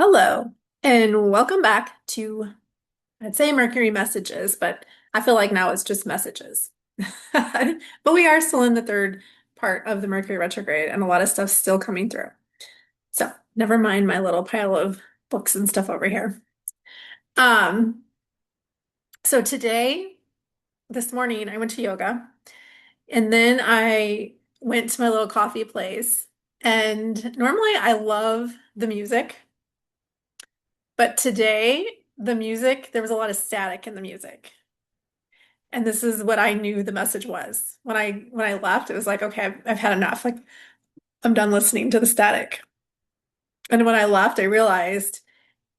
Hello, and welcome back to, I'd say Mercury messages, but I feel like now it's just messages. But we are still in the third part of the Mercury retrograde, and a lot of stuff's still coming through. So, never mind my little pile of books and stuff over here. Um, so today, this morning, I went to yoga, and then I went to my little coffee place. And normally I love the music. But today, the music, there was a lot of static in the music. And this is what I knew the message was. When I left, it was like, okay, I've had enough. Like I'm done listening to the static. And when I left, I realized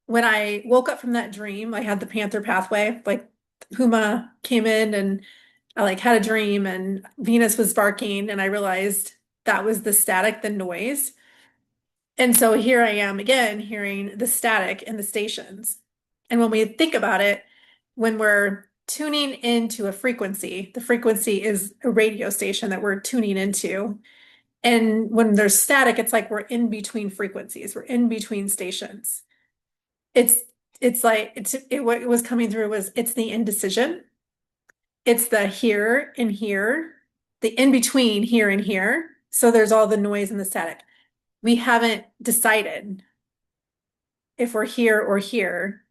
when I woke up from that dream, I had the Panther pathway, like Huma came in and I like had a dream and Venus was barking and I realized that was the static, the noise. And so here I am again hearing the static in the stations. And when we think about it, when we're tuning into a frequency, the frequency is a radio station that we're tuning into. And when there's static, it's like we're in between frequencies, we're in between stations. It's what was coming through was it's the indecision, it's the here and here, the in between here and here. So there's all the noise and the static. We haven't decided if we're here or here.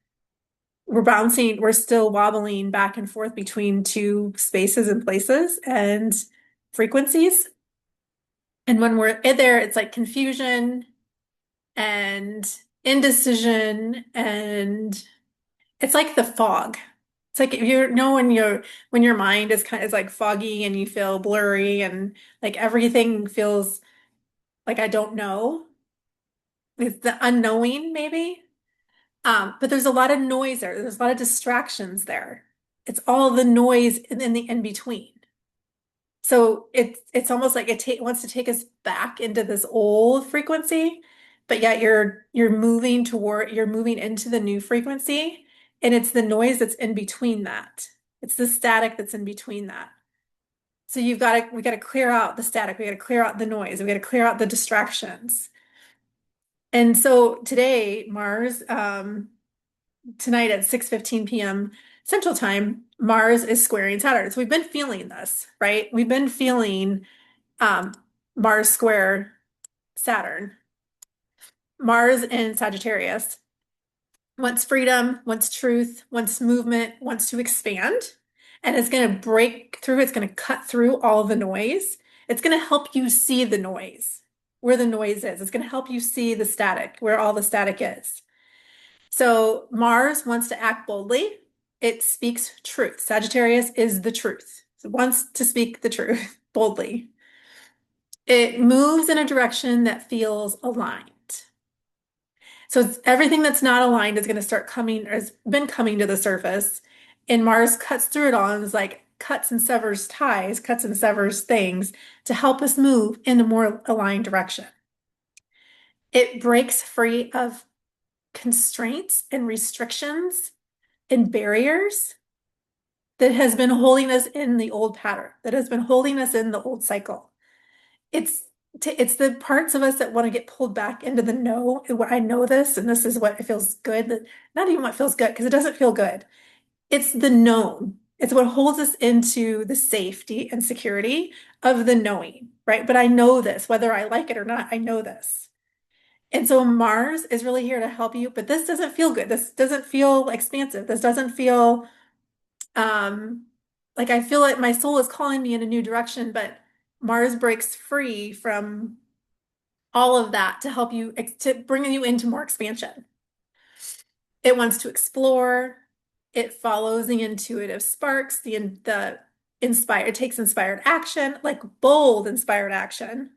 We're still wobbling back and forth between two spaces and places and frequencies. And when we're in there, it's like confusion and indecision, and it's like the fog. It's like if you know when your mind is kind of is like foggy and you feel blurry and like everything feels like I don't know. It's the unknowing, maybe. But there's a lot of noise there. There's a lot of distractions there. It's all the noise in the in between. So it's almost like it wants to take us back into this old frequency, but yet you're moving into the new frequency, and it's the noise that's in between that. It's the static that's in between that. So we got to clear out the static. We got to clear out the noise. We got to clear out the distractions. And so today, Mars, tonight at 6:15 p.m. Central Time, Mars is squaring Saturn. So we've been feeling this, right? We've been feeling um, Mars square Saturn. Mars in Sagittarius wants freedom, wants truth, wants movement, wants to expand. And it's going to break through, it's going to cut through all the noise. It's going to help you see the noise, where the noise is. It's going to help you see the static, where all the static is. So Mars wants to act boldly. It speaks truth. Sagittarius is the truth. It wants to speak the truth boldly. It moves in a direction that feels aligned. So everything that's not aligned is going to start coming, or has been coming to the surface. And Mars cuts through it all and is like cuts and severs ties, cuts and severs things to help us move in a more aligned direction. It breaks free of constraints and restrictions and barriers that has been holding us in the old pattern, that has been holding us in the old cycle. It's it's the parts of us that want to get pulled back into the no. I know this, and this is what it feels good. Not even what feels good, because it doesn't feel good. It's the known. It's what holds us into the safety and security of the knowing, right? But I know this, whether I like it or not, I know this. And so Mars is really here to help you, but this doesn't feel good. This doesn't feel expansive. This doesn't feel um, like I feel like my soul is calling me in a new direction, but Mars breaks free from all of that to help you, to bring you into more expansion. It wants to explore. It follows the intuitive sparks, the inspired, it takes inspired action, like bold inspired action.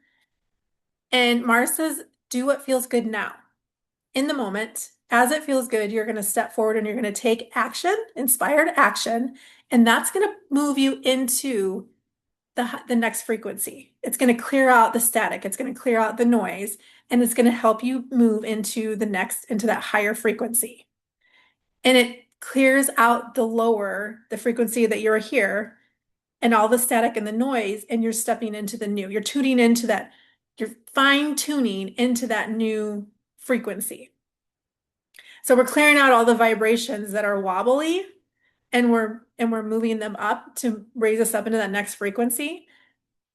And Mars says, do what feels good now. In the moment, as it feels good, you're going to step forward and you're going to take action, inspired action, and that's going to move you into the next frequency. It's going to clear out the static, it's going to clear out the noise, and it's going to help you move into into that higher frequency. And it clears out the frequency that you're here, and all the static and the noise, and you're stepping into the new. You're tuning into that, you're fine tuning into that new frequency. So we're clearing out all the vibrations that are wobbly and we're moving them up to raise us up into that next frequency.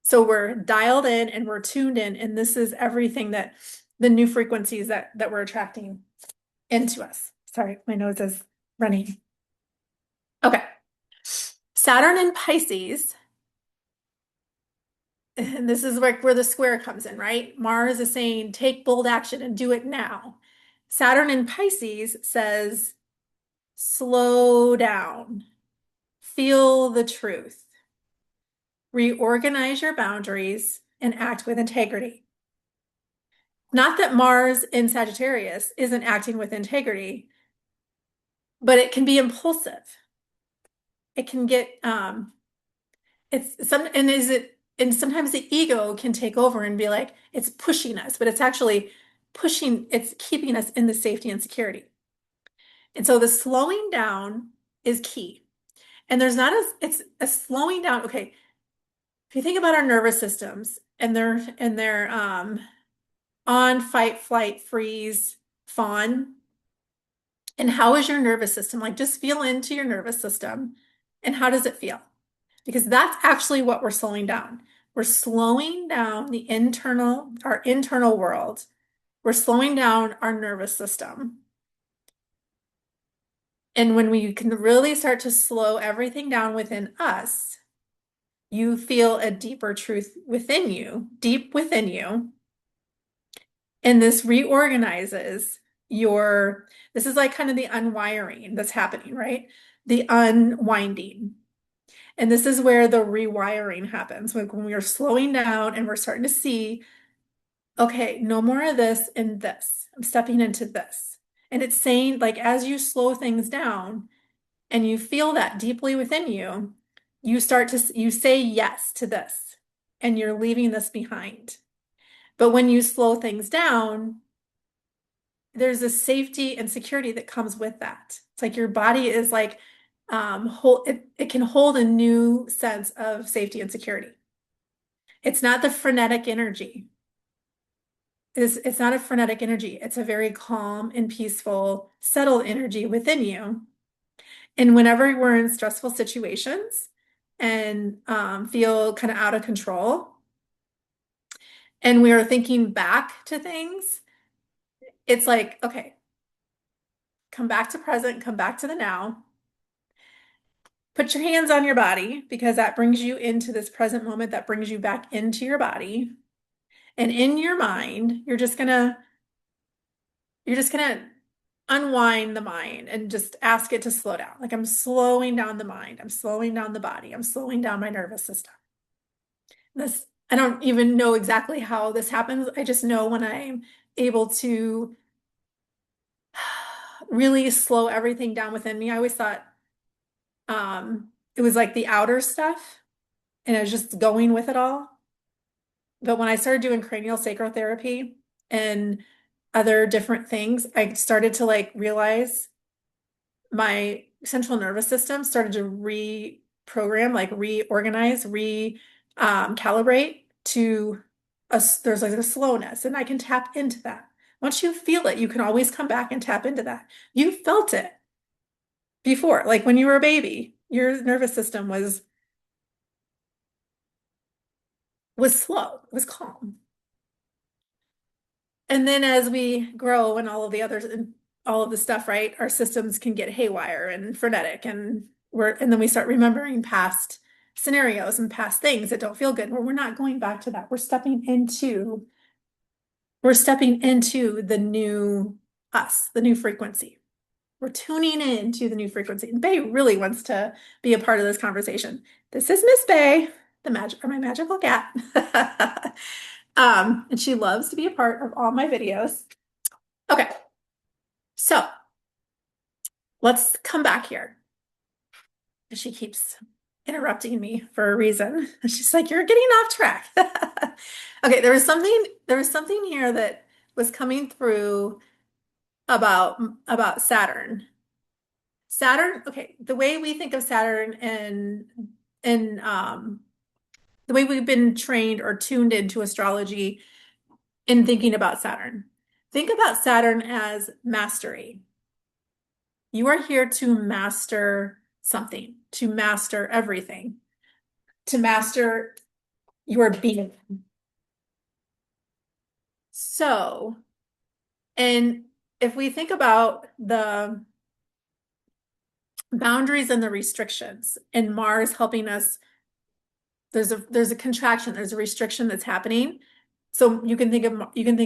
So we're dialed in and we're tuned in, and this is everything that the new frequencies that we're attracting into us. Sorry, my nose is running. Okay. Saturn in Pisces, and this is where the square comes in, right? Mars is saying, take bold action and do it now. Saturn in Pisces says, slow down, feel the truth, reorganize your boundaries, and act with integrity. Not that Mars in Sagittarius isn't acting with integrity, but it can be impulsive. It can get it's some and is it and sometimes the ego can take over and be like it's pushing us, but it's actually pushing, it's keeping us in the safety and security. And so the slowing down is key. And there's not it's a slowing down. Okay, if you think about our nervous systems and they're on fight, flight, freeze, fawn. And how is your nervous system? Like just feel into your nervous system and how does it feel? Because that's actually what we're slowing down. We're slowing down our internal world. We're slowing down our nervous system. And when we can really start to slow everything down within us, you feel a deeper truth within you, deep within you. And this reorganizes this is like kind of the unwiring that's happening, right? The unwinding. And this is where the rewiring happens, like when we are slowing down and we're starting to see, okay, no more of this and this. I'm stepping into this. And it's saying, like, as you slow things down and you feel that deeply within you, you say yes to this and you're leaving this behind. But when you slow things down, there's a safety and security that comes with that. It's like your body is like, it can hold a new sense of safety and security. It's not the frenetic energy. It's not a frenetic energy. It's a very calm and peaceful, settled energy within you. And whenever we're in stressful situations and feel kind of out of control, and we are thinking back to things, it's like, okay, come back to present, come back to the now. Put your hands on your body because that brings you into this present moment, that brings you back into your body. And in your mind, you're just gonna unwind the mind and just ask it to slow down. Like I'm slowing down the mind, I'm slowing down the body, I'm slowing down my nervous system. I don't even know exactly how this happens. I just know when I'm able to really slow everything down within me. I always thought it was like the outer stuff and I was just going with it all. But when I started doing cranial sacral therapy and other different things, I started to like realize my central nervous system started to reprogram, like reorganize, calibrate to there's like a slowness, and I can tap into that. Once you feel it, you can always come back and tap into that. You felt it before, like when you were a baby, your nervous system was slow, it was calm. And then as we grow and all of the others and all of the stuff, right, our systems can get haywire and frenetic and then we start remembering past scenarios and past things that don't feel good. Well, we're not going back to that. We're stepping into the new us, the new frequency. We're tuning into the new frequency. And Bay really wants to be a part of this conversation. This is Miss Bay, my magical cat. And she loves to be a part of all my videos. Okay, so let's come back here. She keeps interrupting me for a reason. She's like, "You're getting off track." Okay, there was something here that was coming through about Saturn. Saturn, okay, the way we think of Saturn and the way we've been trained or tuned into astrology in thinking about Saturn. Think about Saturn as mastery. You are here to master something, to master everything, to master your being. So, and if we think about the boundaries and the restrictions, and Mars helping us, there's a contraction, there's a restriction that's happening. So you can think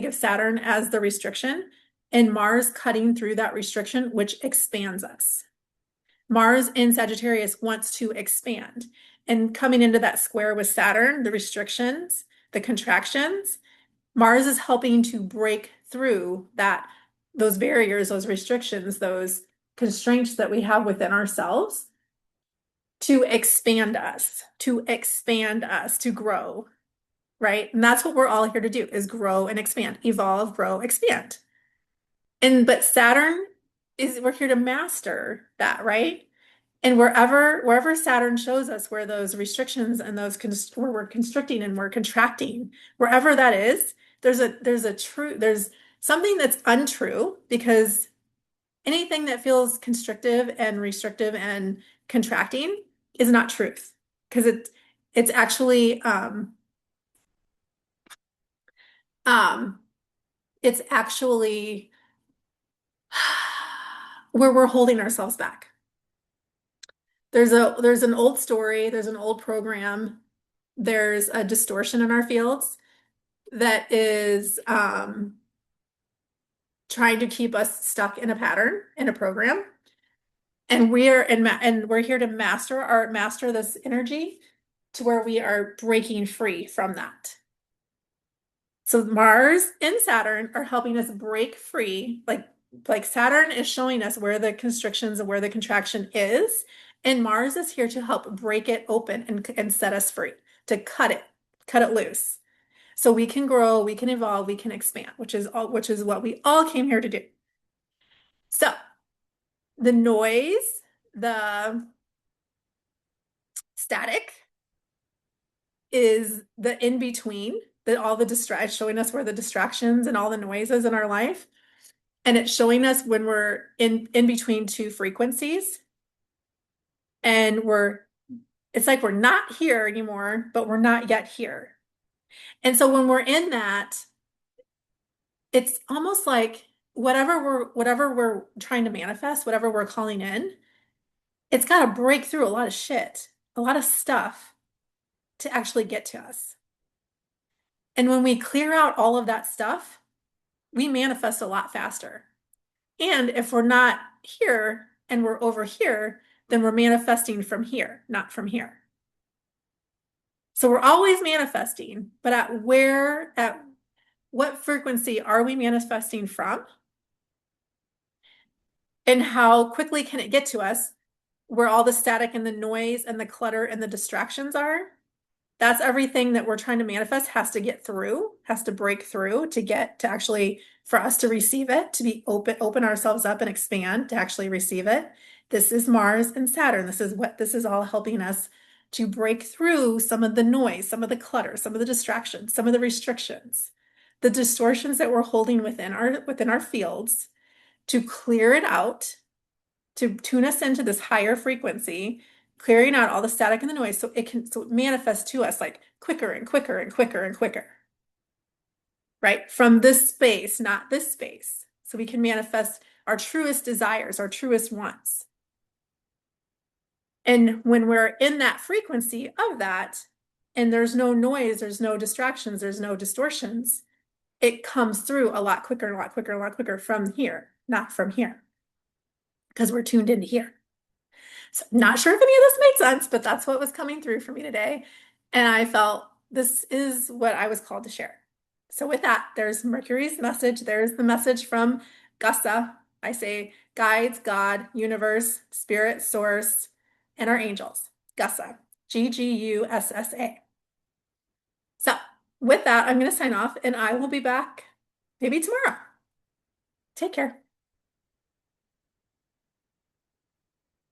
of Saturn as the restriction, and Mars cutting through that restriction, which expands us. Mars in Sagittarius wants to expand. And coming into that square with Saturn, the restrictions, the contractions, Mars is helping to break through those barriers, those restrictions, those constraints that we have within ourselves to expand us, to grow, right? And that's what we're all here to do is grow and expand, evolve, grow, expand. But Saturn we're here to master that, right? And wherever Saturn shows us where those restrictions and where we're constricting and we're contracting, wherever that is, there's something that's untrue, because anything that feels constrictive and restrictive and contracting is not truth, because it's actually um it's actually where we're holding ourselves back. There's an old story, there's an old program, there's a distortion in our fields that is trying to keep us stuck in a pattern, in a program. And we're here to master this energy to where we are breaking free from that. So Mars and Saturn are helping us break free. Like Saturn is showing us where the constrictions and where the contraction is, and Mars is here to help break it open and set us free, to cut it loose. So we can grow, we can evolve, we can expand, which is what we all came here to do. So the noise, the static is the in between, that all the distract showing us where the distractions and all the noises in our life. And it's showing us when we're in between two frequencies, and it's like we're not here anymore, but we're not yet here. And so when we're in that, it's almost like whatever we're trying to manifest, whatever we're calling in, it's got to break through a lot of shit, a lot of stuff to actually get to us. And when we clear out all of that stuff, we manifest a lot faster. And if we're not here and we're over here, then we're manifesting from here, not from here. So we're always manifesting, but at what frequency are we manifesting from? And how quickly can it get to us where all the static and the noise and the clutter and the distractions are? That's everything that we're trying to manifest has to get through, has to break through to get to actually, for us to receive it, to be open ourselves up and expand to actually receive it. This is Mars and Saturn. This is all helping us to break through some of the noise, some of the clutter, some of the distractions, some of the restrictions, the distortions that we're holding within our fields, to clear it out, to tune us into this higher frequency, clearing out all the static and the noise so it manifests to us like quicker and quicker and quicker and quicker. Right? From this space, not this space. So we can manifest our truest desires, our truest wants. And when we're in that frequency of that, and there's no noise, there's no distractions, there's no distortions, it comes through a lot quicker and a lot quicker and a lot quicker from here, not from here, because we're tuned into here. So not sure if any of this made sense, but that's what was coming through for me today. And I felt this is what I was called to share. So with that, there's Mercury's message. There's the message from Gussa. I say guides, God, universe, spirit, source, and our angels. Gussa, Gussa. So with that, I'm going to sign off, and I will be back maybe tomorrow. Take care.